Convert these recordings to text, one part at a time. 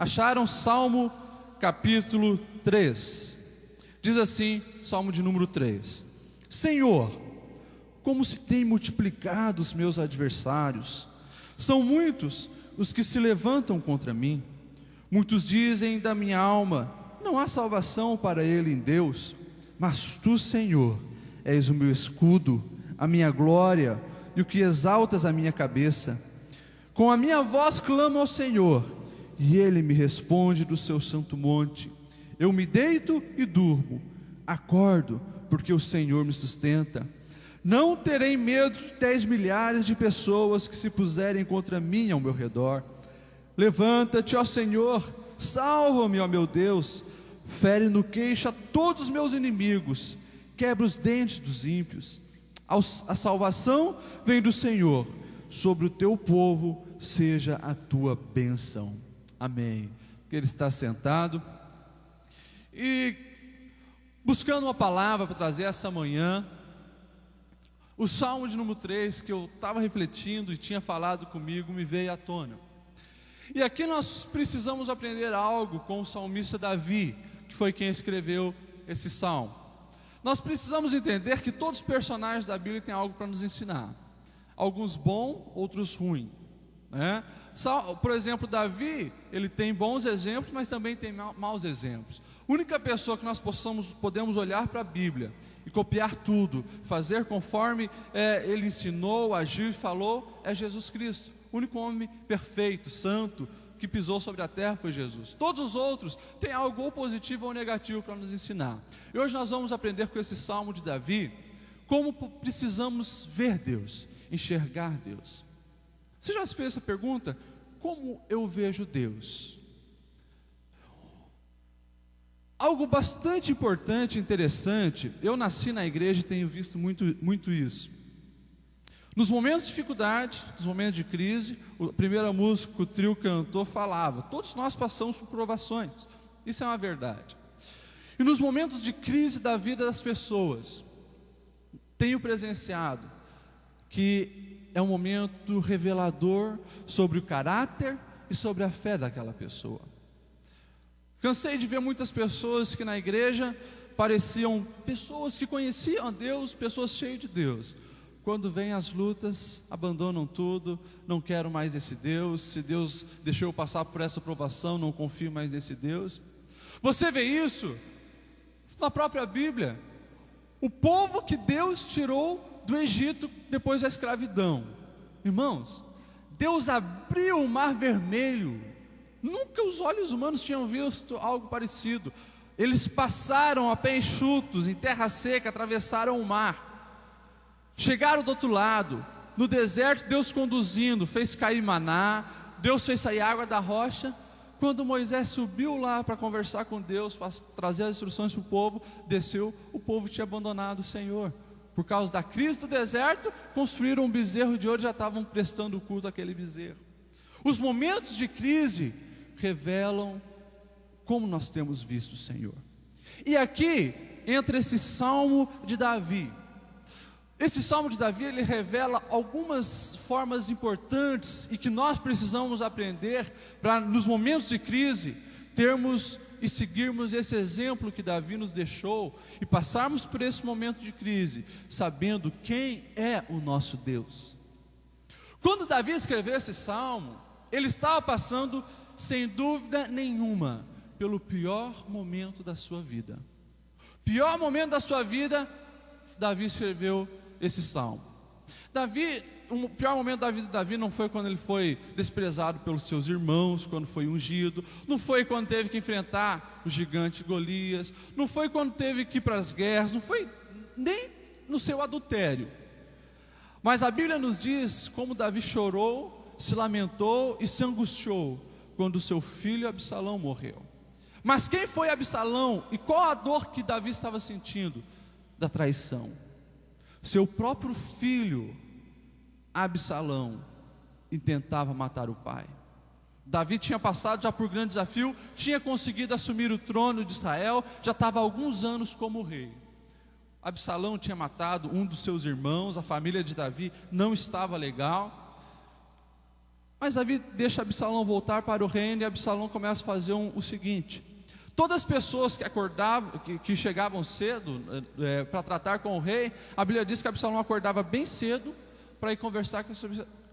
Acharam Salmo capítulo 3. Diz assim, Salmo de número 3: Senhor, como se têm multiplicado os meus adversários, são muitos os que se levantam contra mim. Muitos dizem da minha alma: não há salvação para ele em Deus. Mas tu, Senhor, és o meu escudo, a minha glória e o que exaltas a minha cabeça. Com a minha voz clamo ao Senhor, e Ele me responde do seu santo monte. Eu me deito e durmo, acordo, porque o Senhor me sustenta. Não terei medo de 10 milhares de pessoas que se puserem contra mim ao meu redor. Levanta-te, ó Senhor, salva-me, ó meu Deus. Fere no queixo a todos os meus inimigos, quebra os dentes dos ímpios. A salvação vem do Senhor, sobre o teu povo seja a tua bênção. Amém. Ele está sentado e buscando uma palavra para trazer essa manhã. O Salmo de número 3, que eu estava refletindo e tinha falado comigo, me veio à tona. E aqui nós precisamos aprender algo com o salmista Davi, que foi quem escreveu esse salmo. Nós precisamos entender que todos os personagens da Bíblia têm algo para nos ensinar. Alguns bons, outros ruins, né? Por exemplo, Davi, ele tem bons exemplos, mas também tem maus exemplos. A única pessoa que nós podemos olhar para a Bíblia e copiar tudo, fazer conforme ele ensinou, agiu e falou, é Jesus Cristo. O único homem perfeito, santo, que pisou sobre a terra foi Jesus. Todos os outros têm algo ou positivo ou negativo para nos ensinar. E hoje nós vamos aprender com esse salmo de Davi como precisamos ver Deus, enxergar Deus. Você já se fez essa pergunta? Como eu vejo Deus? Algo bastante importante e interessante. Eu nasci na igreja e tenho visto muito isso. Nos momentos de dificuldade, nos momentos de crise, a primeira música que o trio cantou falava: todos nós passamos por provações. Isso é uma verdade. E nos momentos de crise da vida das pessoas, tenho presenciado que é um momento revelador sobre o caráter e sobre a fé daquela pessoa. Cansei de ver muitas pessoas que na igreja pareciam pessoas que conheciam a Deus, pessoas cheias de Deus. Quando vêm as lutas, abandonam tudo, não quero mais esse Deus. Se Deus deixou eu passar por essa provação, não confio mais nesse Deus. Você vê isso na própria Bíblia. O povo que Deus tirou do Egito depois da escravidão. Irmãos, Deus abriu o mar vermelho. Nunca os olhos humanos tinham visto algo parecido. Eles passaram a pé enxutos, em terra seca, atravessaram o mar. Chegaram do outro lado, no deserto, Deus conduzindo, fez cair maná, Deus fez sair água da rocha. Quando Moisés subiu lá para conversar com Deus, para trazer as instruções para o povo, desceu, o povo tinha abandonado o Senhor. Por causa da crise do deserto, construíram um bezerro de ouro e já estavam prestando culto àquele bezerro. Os momentos de crise revelam como nós temos visto o Senhor. E aqui entra esse salmo de Davi. Esse salmo de Davi, ele revela algumas formas importantes e que nós precisamos aprender para, nos momentos de crise, termos e seguirmos esse exemplo que Davi nos deixou e passarmos por esse momento de crise, sabendo quem é o nosso Deus. Quando Davi escreveu esse salmo, ele estava passando, sem dúvida nenhuma, pelo pior momento da sua vida. Pior momento da sua vida, Davi escreveu esse salmo. O pior momento da vida de Davi não foi quando ele foi desprezado pelos seus irmãos, quando foi ungido, não foi quando teve que enfrentar o gigante Golias, não foi quando teve que ir para as guerras, não foi nem no seu adultério. Mas a Bíblia nos diz como Davi chorou, se lamentou e se angustiou quando seu filho Absalão morreu. Mas quem foi Absalão e qual a dor que Davi estava sentindo? Da traição. Seu próprio filho Absalão intentava matar o pai. Davi tinha passado já por grande desafio, tinha conseguido assumir o trono de Israel, já estava há alguns anos como rei. Absalão tinha matado um dos seus irmãos, a família de Davi não estava legal. Mas Davi deixa Absalão voltar para o reino, e Absalão começa a fazer o seguinte: todas as pessoas que acordavam, que chegavam cedo para tratar com o rei, a Bíblia diz que Absalão acordava bem cedo para ir conversar com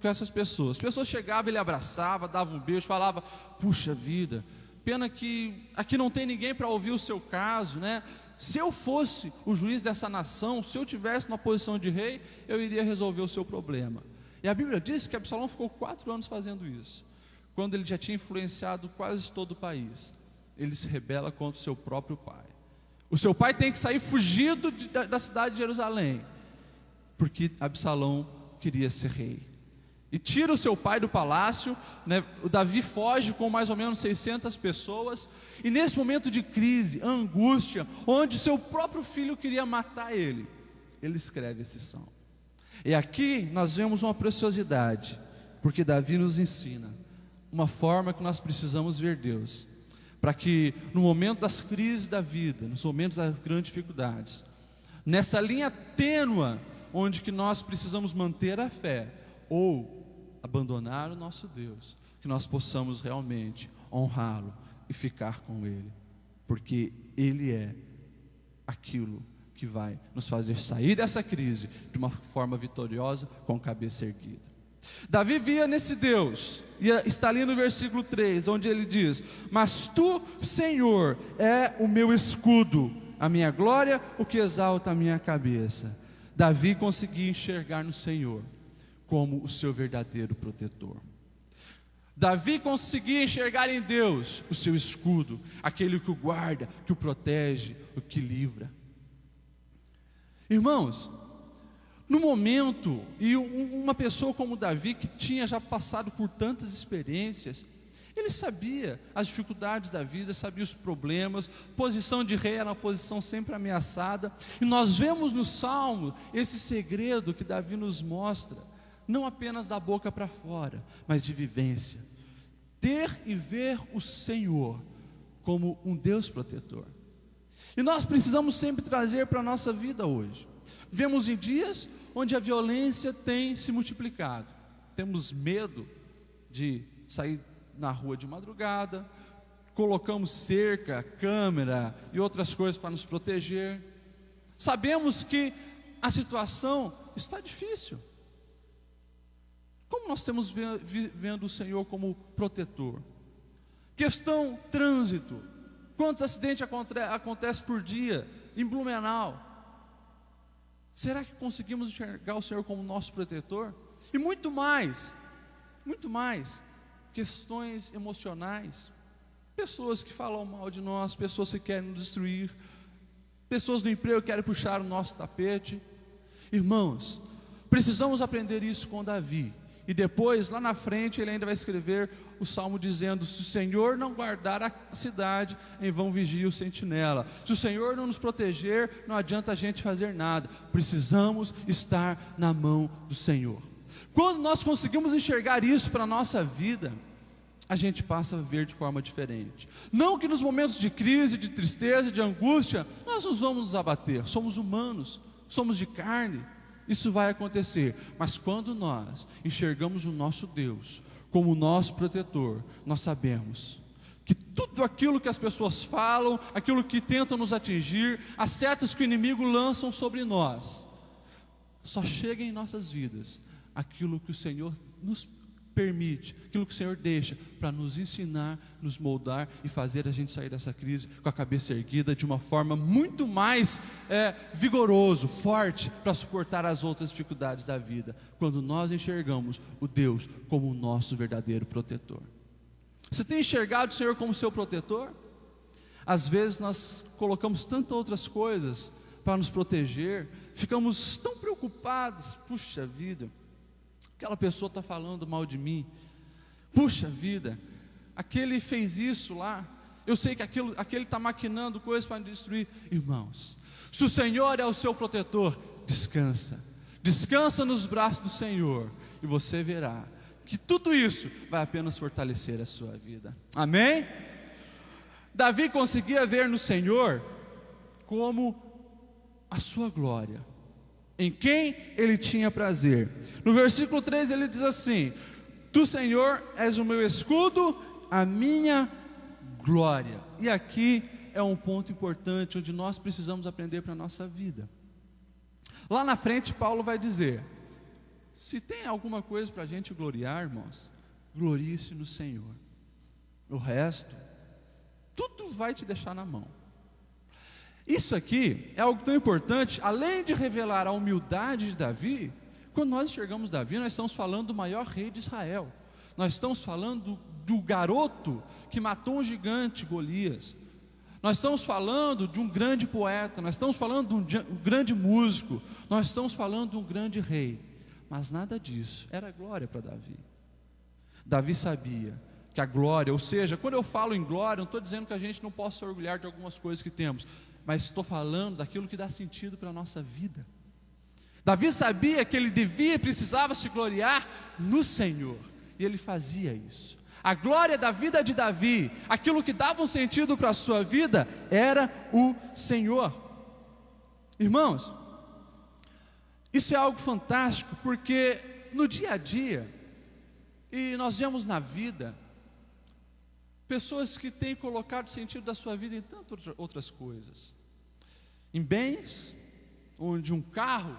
essas pessoas. As pessoas chegavam, ele abraçava, dava um beijo, falava: puxa vida, pena que aqui não tem ninguém para ouvir o seu caso, né? Se eu fosse o juiz dessa nação, se eu tivesse uma posição de rei, eu iria resolver o seu problema. E a Bíblia diz que Absalão ficou 4 anos fazendo isso, quando ele já tinha influenciado quase todo o país. Ele se rebela contra o seu próprio pai. O seu pai tem que sair fugido da cidade de Jerusalém, porque Absalão queria ser rei. E tira o seu pai do palácio, né? O Davi foge com mais ou menos 600 pessoas. E nesse momento de crise, angústia, onde seu próprio filho queria matar ele escreve esse salmo. E aqui nós vemos uma preciosidade, porque Davi nos ensina uma forma que nós precisamos ver Deus, para que no momento das crises da vida, nos momentos das grandes dificuldades, nessa linha tênua, onde que nós precisamos manter a fé, ou abandonar o nosso Deus, que nós possamos realmente honrá-lo e ficar com Ele, porque Ele é aquilo que vai nos fazer sair dessa crise de uma forma vitoriosa, com a cabeça erguida. Davi via nesse Deus, e está ali no versículo 3, onde ele diz: mas tu, Senhor, é o meu escudo, a minha glória, o que exalta a minha cabeça. Davi conseguia enxergar no Senhor como o seu verdadeiro protetor. Davi conseguia enxergar em Deus o seu escudo, aquele que o guarda, que o protege, o que livra. Irmãos, no momento, e uma pessoa como Davi, que tinha já passado por tantas experiências, ele sabia as dificuldades da vida, sabia os problemas. Posição de rei era uma posição sempre ameaçada, e nós vemos no Salmo esse segredo que Davi nos mostra, não apenas da boca para fora, mas de vivência. Ter e ver o Senhor como um Deus protetor. E nós precisamos sempre trazer para a nossa vida hoje. Vivemos em dias onde a violência tem se multiplicado. Temos medo de sair na rua de madrugada, colocamos cerca, câmera e outras coisas para nos proteger. Sabemos que a situação está difícil. Como nós estamos vendo o Senhor como protetor? Questão trânsito. Quantos acidentes acontecem por dia em Blumenau? Será que conseguimos enxergar o Senhor como nosso protetor? E muito mais, questões emocionais, pessoas que falam mal de nós, pessoas que querem nos destruir, pessoas do emprego que querem puxar o nosso tapete. Irmãos, precisamos aprender isso com Davi. E depois, lá na frente, ele ainda vai escrever o salmo dizendo: se o Senhor não guardar a cidade, em vão vigia o sentinela. Se o Senhor não nos proteger, não adianta a gente fazer nada. Precisamos estar na mão do Senhor. Quando nós conseguimos enxergar isso para a nossa vida, a gente passa a viver de forma diferente. Não que nos momentos de crise, de tristeza, de angústia, nós não vamos nos abater. Somos humanos, somos de carne. Isso vai acontecer, mas quando nós enxergamos o nosso Deus como o nosso protetor, nós sabemos que tudo aquilo que as pessoas falam, aquilo que tentam nos atingir, as setas que o inimigo lança sobre nós, só chega em nossas vidas aquilo que o Senhor nos permite, aquilo que o Senhor deixa para nos ensinar, nos moldar e fazer a gente sair dessa crise com a cabeça erguida de uma forma muito mais vigoroso, forte, para suportar as outras dificuldades da vida, quando nós enxergamos o Deus como o nosso verdadeiro protetor. Você tem enxergado o Senhor como seu protetor? Às vezes nós colocamos tantas outras coisas para nos proteger, ficamos tão preocupados. Puxa vida, aquela pessoa está falando mal de mim. Puxa vida, aquele fez isso lá. Eu sei que aquele está maquinando coisas para me destruir. Irmãos, se o Senhor é o seu protetor, descansa nos braços do Senhor, e você verá que tudo isso vai apenas fortalecer a sua vida. Amém? Davi conseguia ver no Senhor como a sua glória, em quem ele tinha prazer. No versículo 3 ele diz assim: Tu, Senhor, és o meu escudo, a minha glória. E aqui é um ponto importante, onde nós precisamos aprender para a nossa vida. Lá na frente, Paulo vai dizer: se tem alguma coisa para a gente gloriar, irmãos, glorie-se no Senhor. O resto, tudo vai te deixar na mão. Isso aqui é algo tão importante, além de revelar a humildade de Davi. Quando nós enxergamos Davi, nós estamos falando do maior rei de Israel. Nós estamos falando do garoto que matou um gigante, Golias. Nós estamos falando de um grande poeta, nós estamos falando de um grande músico, nós estamos falando de um grande rei. Mas nada disso era glória para Davi. Davi sabia que a glória, ou seja, quando eu falo em glória, não estou dizendo que a gente não possa se orgulhar de algumas coisas que temos, mas estou falando daquilo que dá sentido para a nossa vida. Davi sabia que ele devia e precisava se gloriar no Senhor, e ele fazia isso. A glória da vida de Davi, aquilo que dava um sentido para a sua vida, era o Senhor. Irmãos, isso é algo fantástico, porque no dia a dia, e nós vemos na vida, pessoas que têm colocado o sentido da sua vida em tantas outras coisas, em bens, onde um carro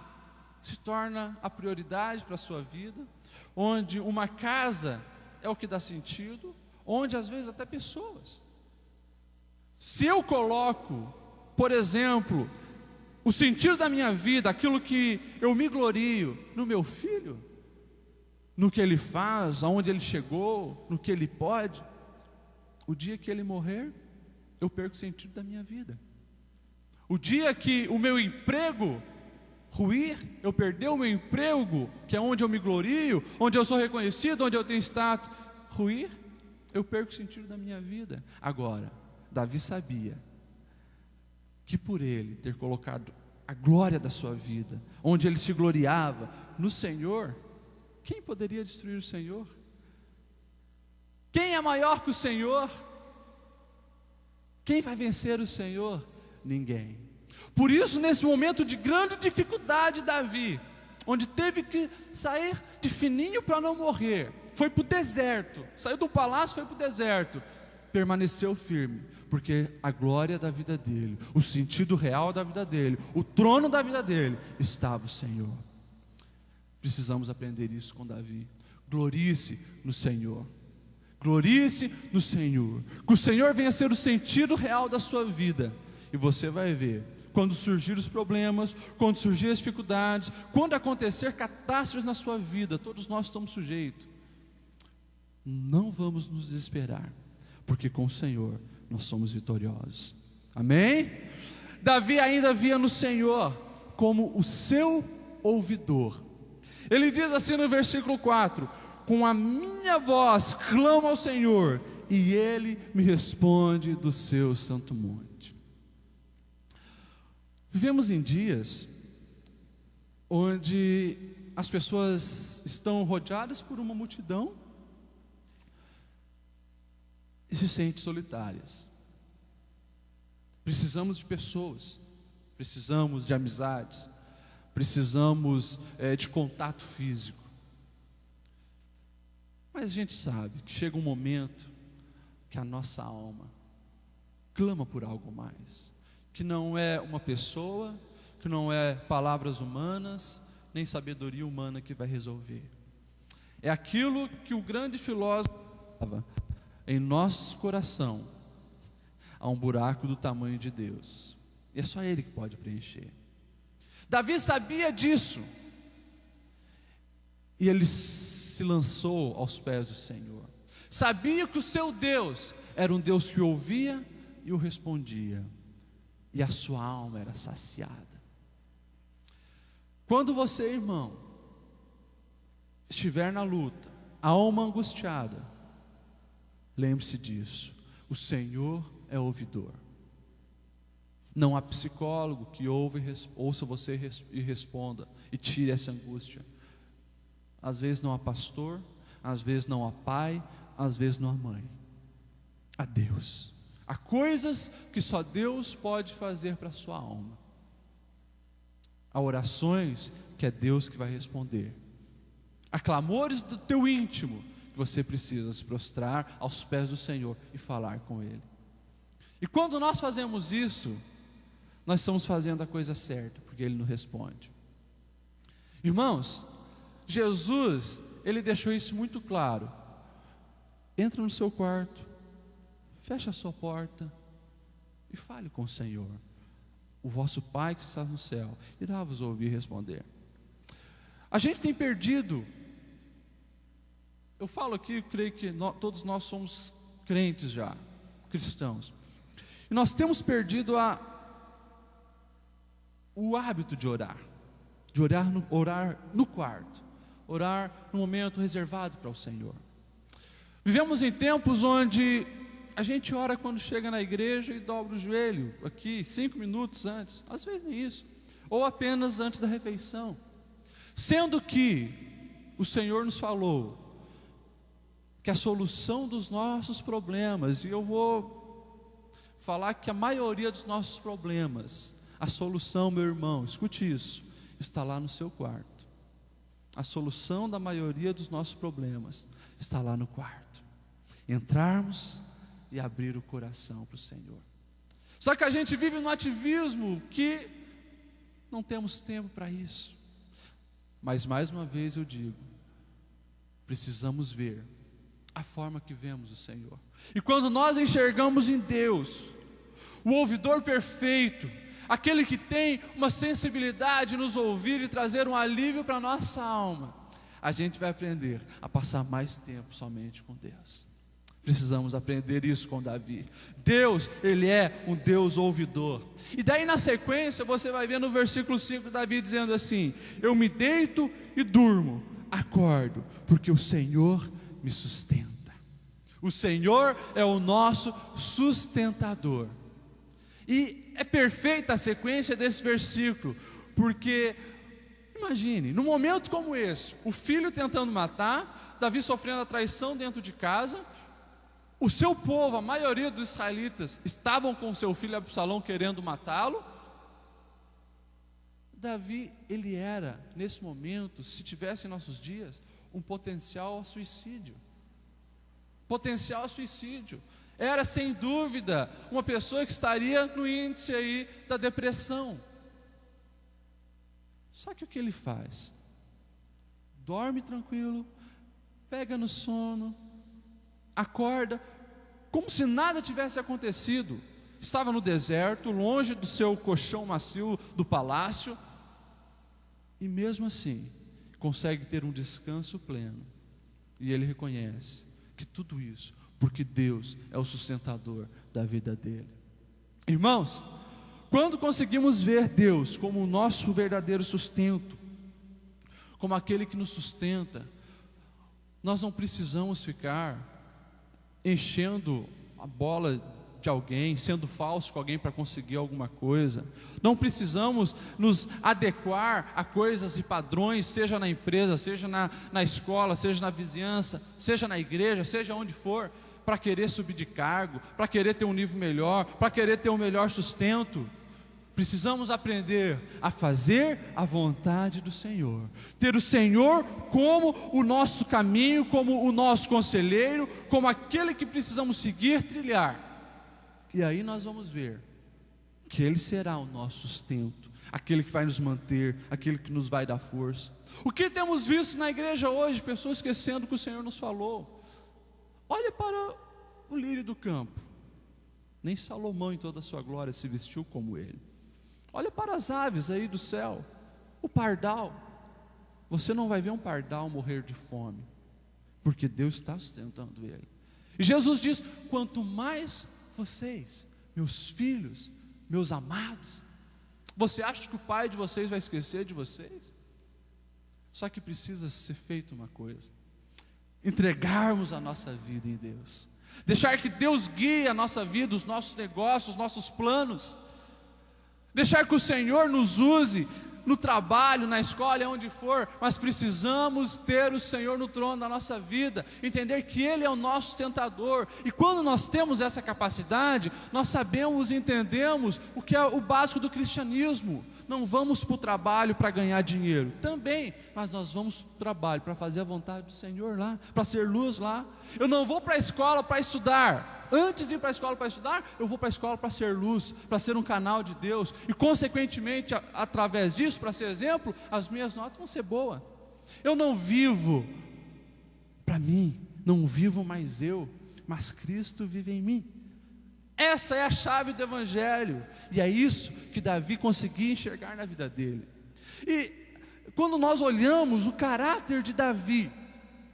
se torna a prioridade para a sua vida, onde uma casa é o que dá sentido, onde às vezes até pessoas. Se eu coloco, por exemplo, o sentido da minha vida, aquilo que eu me glorio no meu filho, no que ele faz, aonde ele chegou, no que ele pode, o dia que ele morrer, eu perco o sentido da minha vida. O dia que o meu emprego ruir, eu perder o meu emprego, que é onde eu me glorio, onde eu sou reconhecido, onde eu tenho status, ruir, eu perco o sentido da minha vida. Agora, Davi sabia que por ele ter colocado a glória da sua vida, onde ele se gloriava no Senhor, quem poderia destruir o Senhor? Quem é maior que o Senhor? Quem vai vencer o Senhor? Ninguém. Por isso, nesse momento de grande dificuldade, Davi, onde teve que sair de fininho para não morrer, foi para o deserto, saiu do palácio, foi para o deserto, permaneceu firme, porque a glória da vida dele, o sentido real da vida dele, o trono da vida dele, estava o Senhor. Precisamos aprender isso com Davi. Glorie-se no Senhor. Glorie-se no Senhor. Que o Senhor venha ser o sentido real da sua vida. E você vai ver, quando surgir os problemas, quando surgir as dificuldades, quando acontecer catástrofes na sua vida, todos nós estamos sujeitos. Não vamos nos desesperar, porque com o Senhor nós somos vitoriosos. Amém? Davi ainda via no Senhor como o seu ouvidor. Ele diz assim no versículo 4: com a minha voz clamo ao Senhor, e Ele me responde do seu santo monte. Vivemos em dias onde as pessoas estão rodeadas por uma multidão e se sentem solitárias. Precisamos de pessoas, precisamos de amizades, precisamos de contato físico. Mas a gente sabe que chega um momento que a nossa alma clama por algo mais, que não é uma pessoa, que não é palavras humanas, nem sabedoria humana que vai resolver. É aquilo que o grande filósofo falava: em nosso coração há um buraco do tamanho de Deus, e é só Ele que pode preencher. Davi sabia disso, e ele se lançou aos pés do Senhor. Sabia que o seu Deus era um Deus que o ouvia e o respondia, e a sua alma era saciada. Quando você, irmão, estiver na luta, a alma angustiada, lembre-se disso: o Senhor é ouvidor. Não há psicólogo que ouça você e responda e tire essa angústia. Às vezes não há pastor, às vezes não há pai, às vezes não há mãe. Há Deus. Há coisas que só Deus pode fazer para a sua alma. Há orações que é Deus que vai responder. Há clamores do teu íntimo que você precisa se prostrar aos pés do Senhor e falar com Ele. E quando nós fazemos isso, nós estamos fazendo a coisa certa, porque Ele nos responde. Irmãos, Jesus, Ele deixou isso muito claro. Entra no seu quarto, fecha a sua porta e fale com o Senhor. O vosso Pai que está no céu irá vos ouvir responder. A gente tem perdido, eu falo aqui, eu creio que todos nós somos crentes já, cristãos, e nós temos perdido o hábito de orar no quarto, orar no momento reservado para o Senhor. Vivemos em tempos onde a gente ora quando chega na igreja e dobra o joelho, aqui 5 minutos antes, às vezes nem isso, ou apenas antes da refeição, sendo que o Senhor nos falou que a solução dos nossos problemas, e eu vou falar que a maioria dos nossos problemas, a solução, meu irmão, escute isso, está lá no seu quarto. A solução da maioria dos nossos problemas está lá no quarto. Entrarmos e abrir o coração para o Senhor. Só que a gente vive no ativismo que não temos tempo para isso. Mas mais uma vez eu digo, precisamos ver a forma que vemos o Senhor. E quando nós enxergamos em Deus, o ouvidor perfeito, aquele que tem uma sensibilidade nos ouvir e trazer um alívio para a nossa alma, a gente vai aprender a passar mais tempo somente com Deus. Precisamos aprender isso com Davi. Deus, Ele é um Deus ouvidor. E daí na sequência você vai ver no versículo 5 Davi dizendo assim: eu me deito e durmo, acordo, porque o Senhor me sustenta. O Senhor é o nosso sustentador. E é perfeita a sequência desse versículo, porque imagine, num momento como esse, o filho tentando matar, Davi sofrendo a traição dentro de casa, o seu povo, a maioria dos israelitas, estavam com seu filho Absalão querendo matá-lo. Davi, ele era, nesse momento, se tivesse em nossos dias, um potencial a suicídio. Potencial a suicídio. Era sem dúvida uma pessoa que estaria no índice aí da depressão. Só que o que ele faz? Dorme tranquilo, pega no sono, acorda, como se nada tivesse acontecido. Estava no deserto, longe do seu colchão macio do palácio, e mesmo assim consegue ter um descanso pleno. E ele reconhece que tudo isso porque Deus é o sustentador da vida dele. Irmãos, quando conseguimos ver Deus como o nosso verdadeiro sustento, como aquele que nos sustenta, nós não precisamos ficar enchendo a bola de alguém, sendo falso com alguém para conseguir alguma coisa. Não precisamos nos adequar a coisas e padrões, seja na empresa, seja na escola, seja na vizinhança, seja na igreja, seja onde for, para querer subir de cargo, para querer ter um nível melhor, para querer ter um melhor sustento. Precisamos aprender a fazer a vontade do Senhor, ter o Senhor como o nosso caminho, como o nosso conselheiro, como aquele que precisamos seguir, trilhar. E aí nós vamos ver que Ele será o nosso sustento, aquele que vai nos manter, aquele que nos vai dar força. O que temos visto na igreja hoje? Pessoas esquecendo o que o Senhor nos falou. Olha para o lírio do campo. Nem Salomão em toda a sua glória se vestiu como ele. Olha para as aves aí do céu, o pardal. Você não vai ver um pardal morrer de fome, porque Deus está sustentando ele. E Jesus diz: quanto mais vocês, meus filhos, meus amados, você acha que o pai de vocês vai esquecer de vocês? Só que precisa ser feita uma coisa: entregarmos a nossa vida em Deus, deixar que Deus guie a nossa vida, os nossos negócios, os nossos planos, deixar que o Senhor nos use no trabalho, na escola, onde for, mas precisamos ter o Senhor no trono da nossa vida, entender que Ele é o nosso sustentador. E quando nós temos essa capacidade, nós sabemos e entendemos o que é o básico do cristianismo. não vamos para o trabalho para ganhar dinheiro, também, mas nós vamos para o trabalho para fazer a vontade do Senhor lá, para ser luz lá. Eu não vou para a escola para estudar, antes de ir para a escola para estudar, eu vou para a escola para ser luz, para ser um canal de Deus, e consequentemente, através disso, para ser exemplo, as minhas notas vão ser boas. Eu não vivo para mim, não vivo mais eu, mas Cristo vive em mim. Essa é a chave do Evangelho, e é isso que Davi conseguia enxergar na vida dele. E quando nós olhamos o caráter de Davi,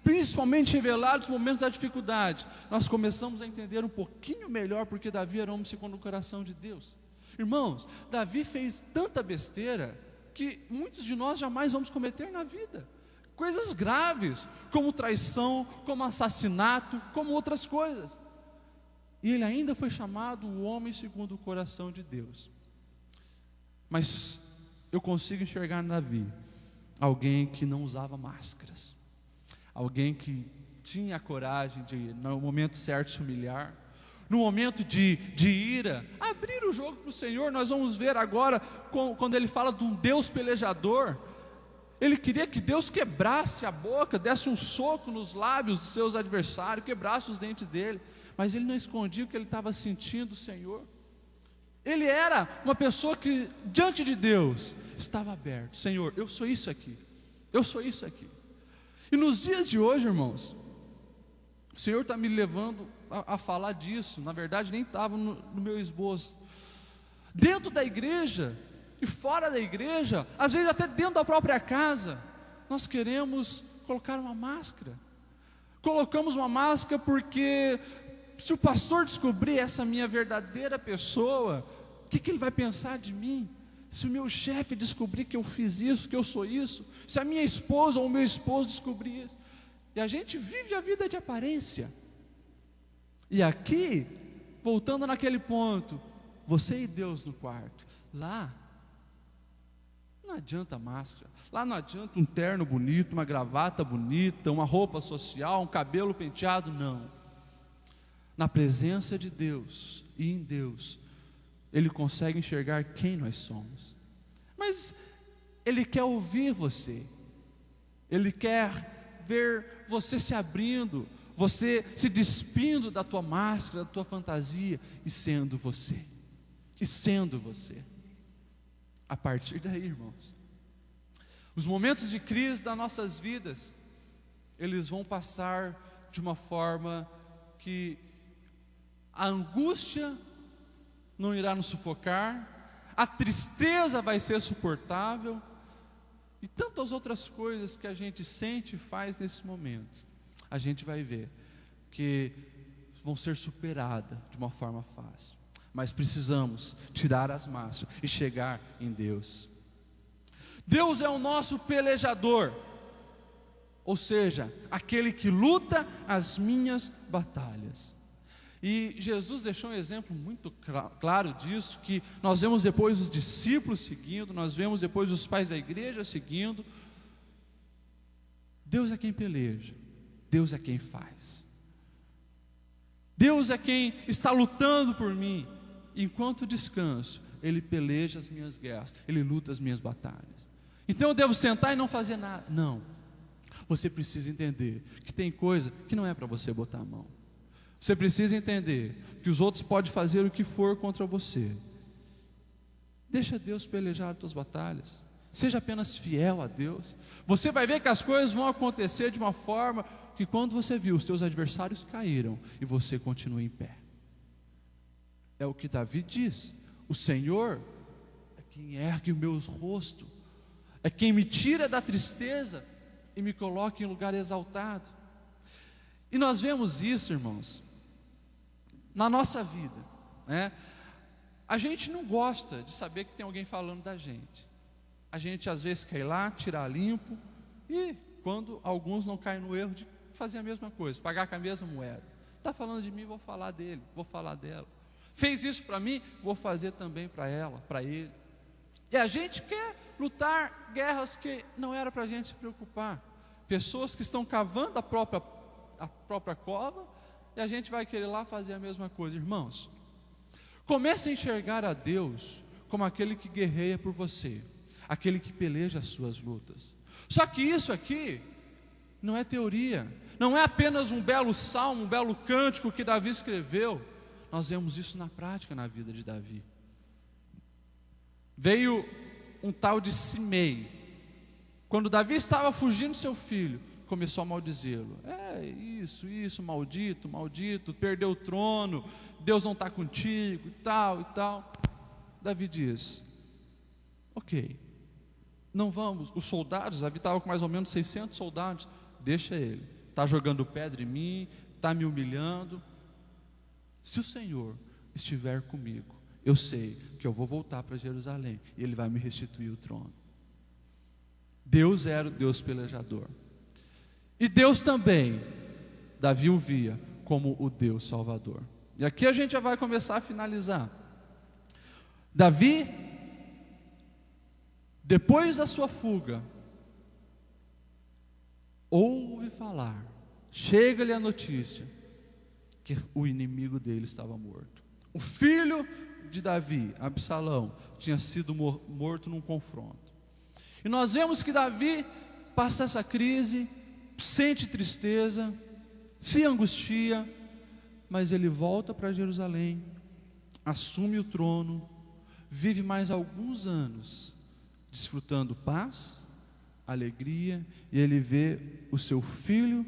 principalmente revelado nos momentos da dificuldade, nós começamos a entender um pouquinho melhor porque Davi era homem segundo o coração de Deus. Irmãos, Davi fez tanta besteira que muitos de nós jamais vamos cometer na vida. Coisas graves, como traição, como assassinato, como outras coisas. E ele ainda foi chamado o homem segundo o coração de Deus. Mas eu consigo enxergar na Davi alguém que não usava máscaras, alguém que tinha a coragem de, no momento certo, se humilhar, no momento de ira, abrir o jogo para o Senhor. Nós vamos ver agora, quando ele fala de um Deus pelejador, ele queria que Deus quebrasse a boca, desse um soco nos lábios dos seus adversários, quebrasse os dentes dele, mas ele não escondia o que ele estava sentindo do Senhor. Ele era uma pessoa que, diante de Deus, estava aberto. Senhor, eu sou isso aqui, eu sou isso aqui. E nos dias de hoje, irmãos, o Senhor está me levando a falar disso. Na verdade nem estava no meu esboço. Dentro da igreja e fora da igreja, às vezes até dentro da própria casa, nós queremos colocar uma máscara. Colocamos uma máscara porque, se o pastor descobrir essa minha verdadeira pessoa, o que ele vai pensar de mim? Se o meu chefe descobrir que eu fiz isso, que eu sou isso, se a minha esposa ou o meu esposo descobrir isso, e a gente vive a vida de aparência. E aqui, voltando naquele ponto, você e Deus no quarto, lá não adianta máscara, lá não adianta um terno bonito, uma gravata bonita, uma roupa social, um cabelo penteado, não. Na presença de Deus e em Deus, Ele consegue enxergar quem nós somos. Mas Ele quer ouvir você, Ele quer ver você se abrindo, você se despindo da tua máscara, da tua fantasia, e sendo você. A partir daí, irmãos, os momentos de crise das nossas vidas, eles vão passar de uma forma que a angústia não irá nos sufocar, a tristeza vai ser suportável, e tantas outras coisas que a gente sente e faz nesses momentos, a gente vai ver que vão ser superadas de uma forma fácil. Mas precisamos tirar as máscaras e chegar em Deus. Deus é o nosso pelejador, ou seja, aquele que luta as minhas batalhas. E Jesus deixou um exemplo muito claro disso, que nós vemos depois os discípulos seguindo, nós vemos depois os pais da igreja seguindo. Deus é quem peleja, Deus é quem faz, Deus é quem está lutando por mim. Enquanto descanso, Ele peleja as minhas guerras, Ele luta as minhas batalhas. Então eu devo sentar e não fazer nada? Não. Você precisa entender que tem coisa que não é para você botar a mão. Você precisa entender que os outros podem fazer o que for contra você. Deixa Deus pelejar as tuas batalhas. Seja apenas fiel a Deus. Você vai ver que as coisas vão acontecer de uma forma que, quando você viu, os teus adversários caíram e você continua em pé. É o que Davi diz: o Senhor é quem ergue o meu rosto, é quem me tira da tristeza e me coloca em lugar exaltado. E nós vemos isso, irmãos, na nossa vida, né? A gente não gosta de saber que tem alguém falando da gente. A gente às vezes quer ir lá, tirar limpo, e quando alguns não caem no erro de fazer a mesma coisa, pagar com a mesma moeda. Está falando de mim, vou falar dele, vou falar dela. Fez isso para mim, vou fazer também para ela, para ele. E a gente quer lutar guerras que não era para a gente se preocupar. Pessoas que estão cavando a própria cova, e a gente vai querer lá fazer a mesma coisa. Irmãos, comece a enxergar a Deus como aquele que guerreia por você, aquele que peleja as suas lutas. Só que isso aqui não é teoria, não é apenas um belo salmo, um belo cântico que Davi escreveu. Nós vemos isso na prática na vida de Davi. Veio um tal de Simei. Quando Davi estava fugindo de seu filho, começou a maldizê-lo. Isso, maldito, perdeu o trono, Deus não está contigo, e tal, e tal. Davi diz, ok, não vamos, os soldados, Davi estava com mais ou menos 600 soldados, deixa ele, está jogando pedra em mim, está me humilhando. Se o Senhor estiver comigo, eu sei que eu vou voltar para Jerusalém, e Ele vai me restituir o trono. Deus era o Deus pelejador, e Deus também, Davi o via como o Deus salvador. E aqui a gente já vai começar a finalizar. Davi, depois da sua fuga, ouve falar, chega-lhe a notícia que o inimigo dele estava morto. O filho de Davi, Absalão, tinha sido morto num confronto. E nós vemos que Davi passa essa crise, sente tristeza, se angustia, mas ele volta para Jerusalém, assume o trono, vive mais alguns anos desfrutando paz, alegria, e ele vê o seu filho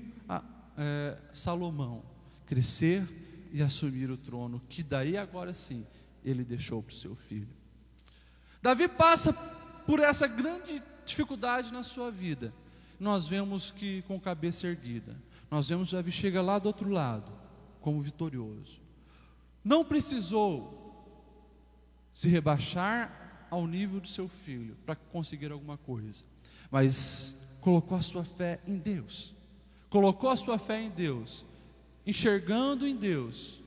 Salomão crescer e assumir o trono, que daí agora sim ele deixou para o seu filho. Davi passa por essa grande dificuldade na sua vida. Nós vemos que com cabeça erguida, nós vemos que Davi chega lá do outro lado como vitorioso. Não precisou se rebaixar ao nível do seu filho para conseguir alguma coisa, mas colocou a sua fé em Deus, enxergando em Deus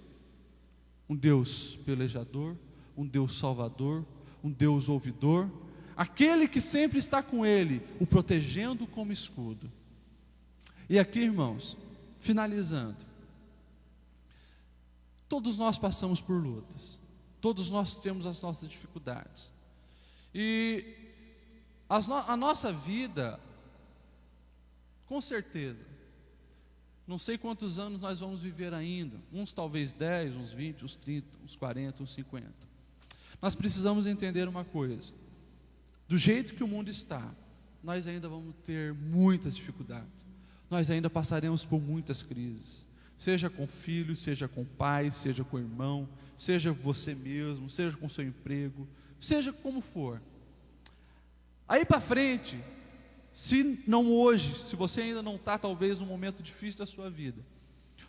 um Deus pelejador, um Deus salvador, um Deus ouvidor, aquele que sempre está com ele, o protegendo como escudo. E aqui, irmãos, finalizando, todos nós passamos por lutas, todos nós temos as nossas dificuldades, e a nossa vida, com certeza, não sei quantos anos nós vamos viver ainda, uns talvez 10, uns 20, uns 30, uns 40, uns 50. Nós precisamos entender uma coisa: do jeito que o mundo está, nós ainda vamos ter muitas dificuldades, nós ainda passaremos por muitas crises, seja com filhos, seja com pais, seja com irmão, seja você mesmo, seja com seu emprego, seja como for. Aí para frente, se não hoje, se você ainda não está talvez num momento difícil da sua vida,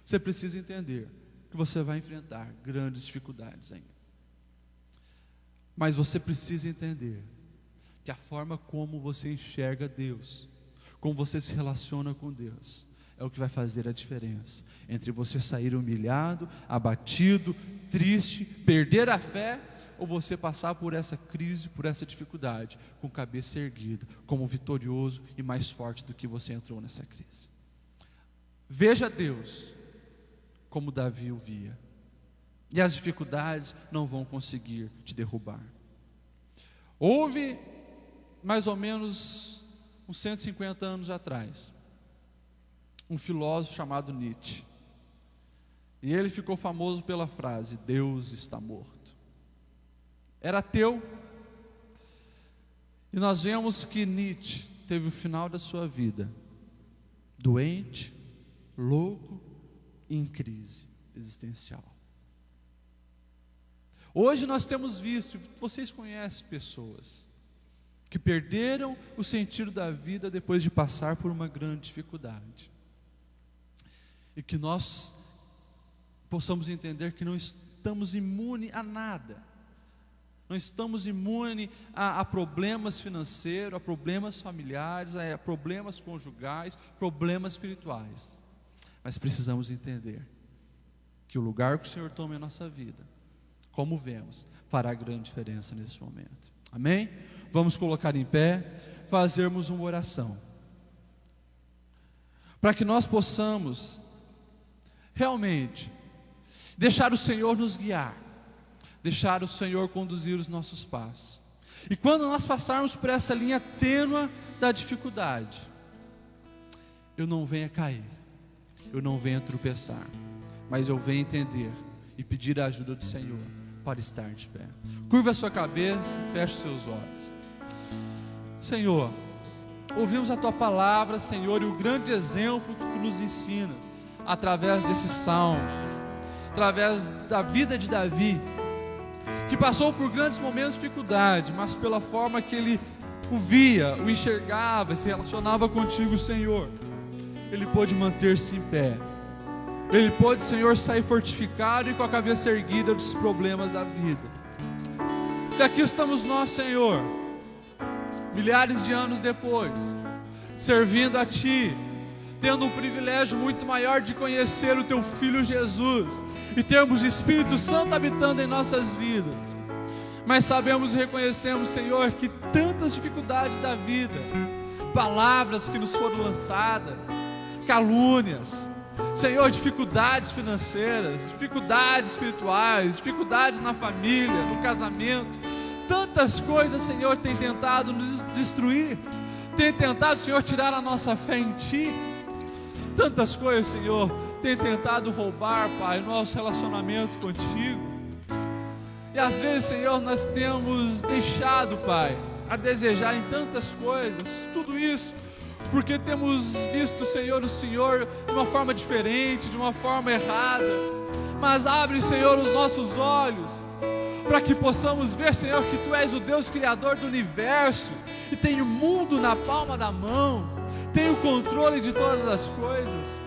você precisa entender que você vai enfrentar grandes dificuldades ainda. Mas você precisa entender que a forma como você enxerga Deus, como você se relaciona com Deus, é o que vai fazer a diferença entre você sair humilhado, abatido, triste, perder a fé, ou você passar por essa crise, por essa dificuldade, com cabeça erguida, como vitorioso e mais forte do que você entrou nessa crise. Veja Deus como Davi o via, e as dificuldades não vão conseguir te derrubar. Houve mais ou menos uns 150 anos atrás, um filósofo chamado Nietzsche, e ele ficou famoso pela frase: Deus está morto. Era ateu, e nós vemos que Nietzsche teve o final da sua vida doente, louco e em crise existencial. Hoje nós temos visto, vocês conhecem pessoas que perderam o sentido da vida depois de passar por uma grande dificuldade, e que nós possamos entender que não estamos imunes a nada, não estamos imunes a problemas financeiros, a problemas familiares, a problemas conjugais, problemas espirituais, mas precisamos entender que o lugar que o Senhor toma em nossa vida, como vemos, fará grande diferença nesse momento. Amém? Vamos colocar em pé, fazermos uma oração, para que nós possamos realmente deixar o Senhor nos guiar, deixar o Senhor conduzir os nossos passos. E quando nós passarmos por essa linha tênue da dificuldade, eu não venho a cair, eu não venho a tropeçar, mas eu venho entender e pedir a ajuda do Senhor para estar de pé. Curva a sua cabeça, feche os seus olhos. Senhor, ouvimos a Tua palavra, Senhor, e o grande exemplo que Tu nos ensina através desse salmo, através da vida de Davi, que passou por grandes momentos de dificuldade, mas pela forma que ele o via, o enxergava, se relacionava contigo, Senhor, ele pôde manter-se em pé. Ele pôde, Senhor, sair fortificado e com a cabeça erguida dos problemas da vida. E aqui estamos nós, Senhor, milhares de anos depois, servindo a Ti, tendo um privilégio muito maior de conhecer o Teu Filho Jesus e termos o Espírito Santo habitando em nossas vidas. Mas sabemos e reconhecemos, Senhor, que tantas dificuldades da vida, palavras que nos foram lançadas, calúnias, Senhor, dificuldades financeiras, dificuldades espirituais, dificuldades na família, no casamento, tantas coisas, Senhor, tem tentado nos destruir, tem tentado, Senhor, tirar a nossa fé em Ti. Tantas coisas, Senhor, tem tentado roubar, Pai, o nosso relacionamento contigo. E às vezes, Senhor, nós temos deixado, Pai, a desejar em tantas coisas, tudo isso porque temos visto, Senhor, o Senhor de uma forma diferente, de uma forma errada. Mas abre, Senhor, os nossos olhos para que possamos ver, Senhor, que Tu és o Deus Criador do universo e tem o mundo na palma da mão, tem o controle de todas as coisas.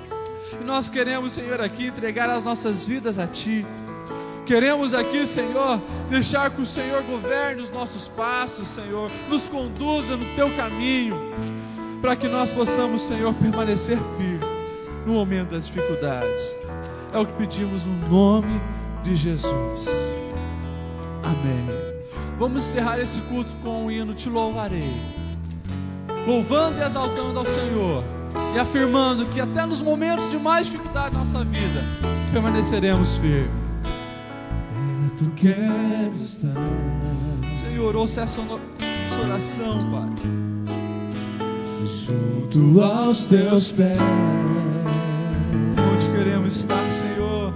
E nós queremos, Senhor, aqui entregar as nossas vidas a Ti. Queremos aqui, Senhor, deixar que o Senhor governe os nossos passos, Senhor, nos conduza no Teu caminho, para que nós possamos, Senhor, permanecer firme no momento das dificuldades. É o que pedimos no nome de Jesus. Amém. Vamos encerrar esse culto com o hino Te Louvarei, louvando e exaltando ao Senhor e afirmando que até nos momentos de mais dificuldade da nossa vida permaneceremos firmes. Tu queres estar, Senhor, ouça essa oração, Pai, junto aos Teus pés, onde queremos estar, Senhor,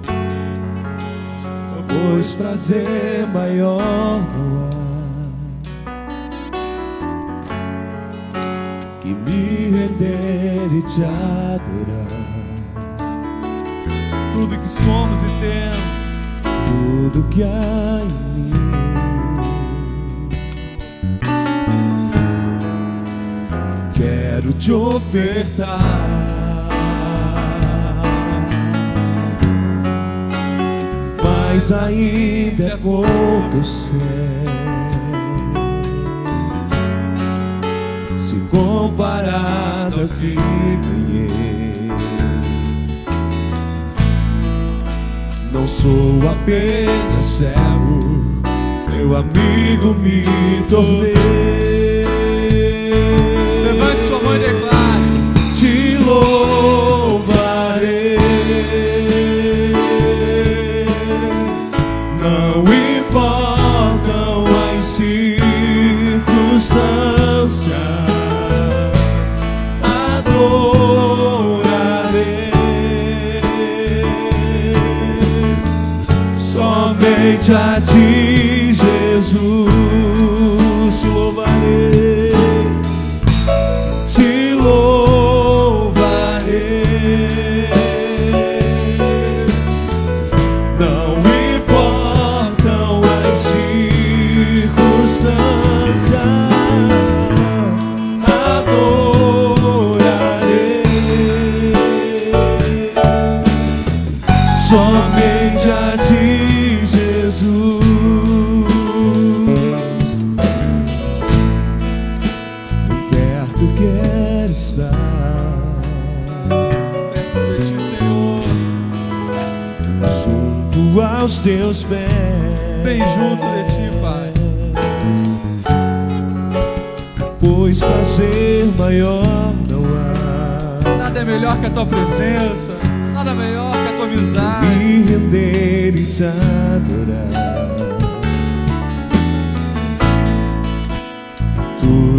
pois prazer maior não há que me render e Te adorar. tudo que somos e temos, Tudo que há em mim, quero Te ofertar. Mas ainda é pouco, eu sei, se comparado ao que ganhei. Não sou apenas servo, Teu amigo me tornei. levante sua mão e declare: Te louvarei, não importam as circunstâncias, adorarei somente a Ti, Jesus. Te louvarei, Te louvarei, não importam as circunstâncias, adorarei somente a Ti, Jesus. Perto quero estar, perto de Ti, Senhor, junto aos Teus pés, bem junto de Ti, Pai. pois prazer maior não há Nada é melhor que a Tua presença, nada melhor que a Tua amizade. me render e Te adorar.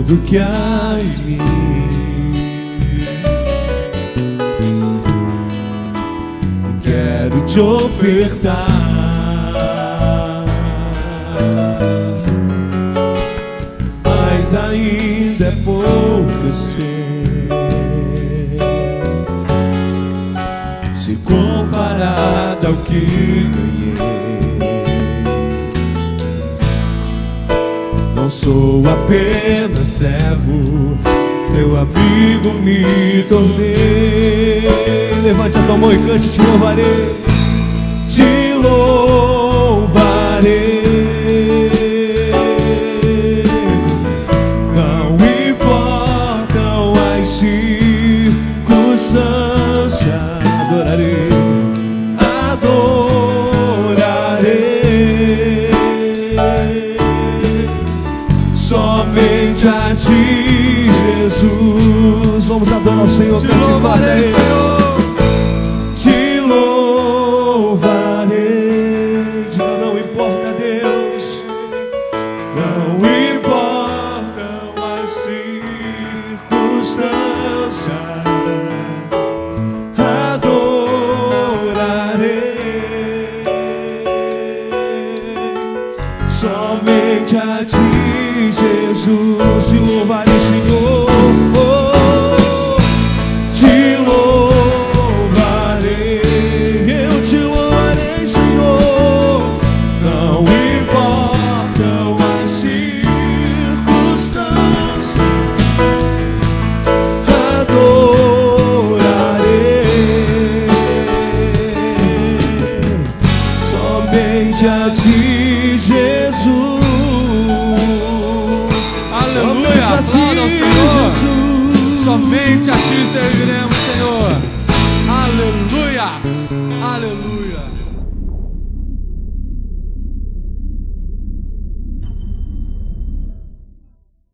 tudo que há em mim. Quero te ofertar, mas ainda é pouco, eu sei. Se comparado ao que ganhei, não sou apenas servo, teu amigo me tornei. Levante a tua mão e cante: te louvarei, te louvarei. Não importam as circunstâncias, adorarei, adorarei somente a ti, Jesus. Vamos adorar o Senhor, cante e faça a Ele. Te louvarei. Diga: não importa, Deus, não importam as circunstâncias, adorarei somente a ti, Jesus. Te louvarei, Senhor. Te louvarei, eu te louvarei, Senhor. Não importam as circunstâncias, adorarei somente a ti, Jesus. Aleluia, aplauda ao Senhor. Somente a ti serviremos, Senhor. Aleluia, aleluia.